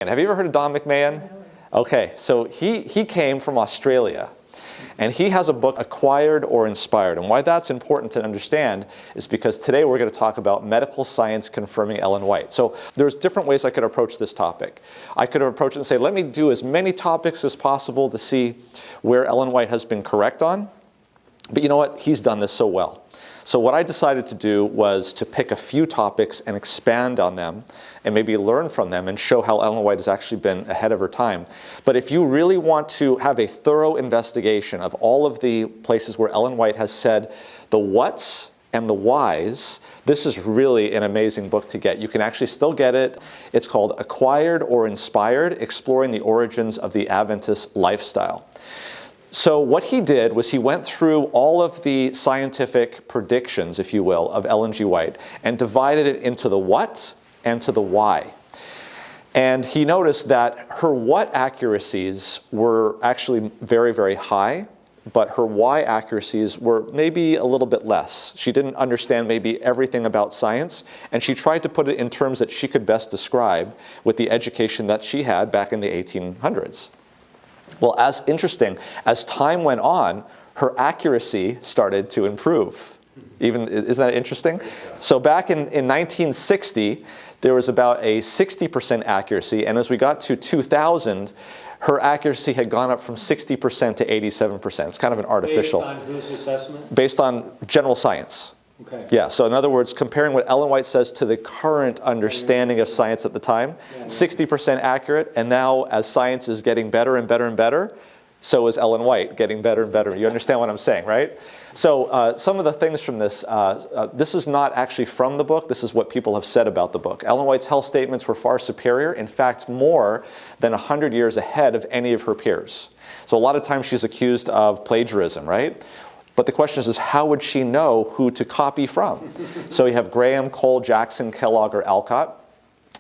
Have you ever heard of Don McMahon? Okay, so he came from Australia, and he has a book, Acquired or Inspired. And why that's important to understand is because today we're going to talk about medical science confirming Ellen White. So there's different ways I could approach this topic. I could approach it and say, let me do as many topics as possible to see where Ellen White has been correct on. But you know what? He's done this so well. So what I decided to do was to pick a few topics and expand on them and maybe learn from them and show how Ellen White has actually been ahead of her time. But if you really want to have a thorough investigation of all of the places where Ellen White has said the whats and the whys, this is really an amazing book to get. You can actually still get it. It's called Acquired or Inspired, Exploring the Origins of the Adventist Lifestyle. So what he did was he went through all of the scientific predictions, if you will, of Ellen G. White and divided it into the what and to the why. And he noticed that her what accuracies were actually very, very high, but her why accuracies were maybe a little bit less. She didn't understand maybe everything about science, and she tried to put it in terms that she could best describe with the education that she had back in the 1800s. Well, as interesting, as time went on, her accuracy started to improve. Isn't that interesting? So back in 1960, there was about a 60% accuracy, and as we got to 2000, her accuracy had gone up from 60% to 87%. It's kind of an artificial. Based on whose assessment? Based on general science. Okay. Yeah, so in other words, comparing what Ellen White says to the current understanding of science at the time, 60% accurate, and now as science is getting better and better and better, so is Ellen White getting better and better. You understand what I'm saying, right? So some of the things from this, this is not actually from the book, this is what people have said about the book. Ellen White's health statements were far superior, in fact more than 100 years ahead of any of her peers. So a lot of times she's accused of plagiarism, right? But the question is how would she know who to copy from? So you have Graham, Cole, Jackson, Kellogg, or Alcott.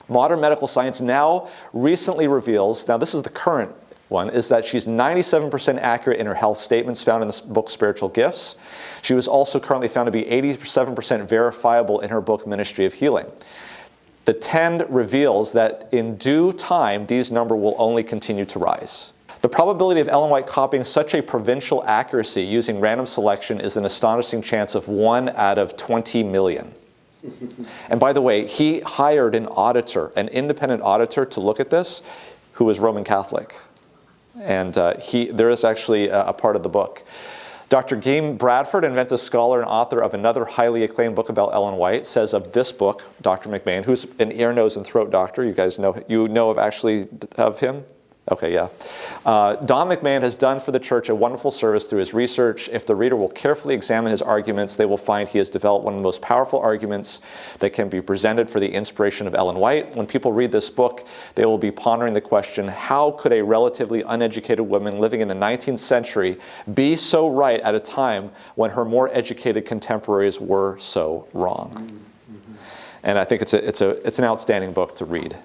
Modern medical science now recently reveals, now this is the current one, is that she's 97% accurate in her health statements found in the book Spiritual Gifts. She was also currently found to be 87% verifiable in her book Ministry of Healing. The trend reveals that in due time, these numbers will only continue to rise. The probability of Ellen White copying such a provincial accuracy using random selection is an astonishing chance of 1 out of 20 million. And by the way, he hired an auditor, an independent auditor to look at this, who was Roman Catholic. And there is actually a part of the book. Dr. Game Bradford, an Adventist scholar and author of another highly acclaimed book about Ellen White, says of this book, Dr. McMahon, who's an ear, nose, and throat doctor, you guys know of him? Okay, yeah. Don McMahon has done for the church a wonderful service through his research. If the reader will carefully examine his arguments, they will find he has developed one of the most powerful arguments that can be presented for the inspiration of Ellen White. When people read this book, they will be pondering the question, how could a relatively uneducated woman living in the 19th century be so right at a time when her more educated contemporaries were so wrong? And I think it's an outstanding book to read.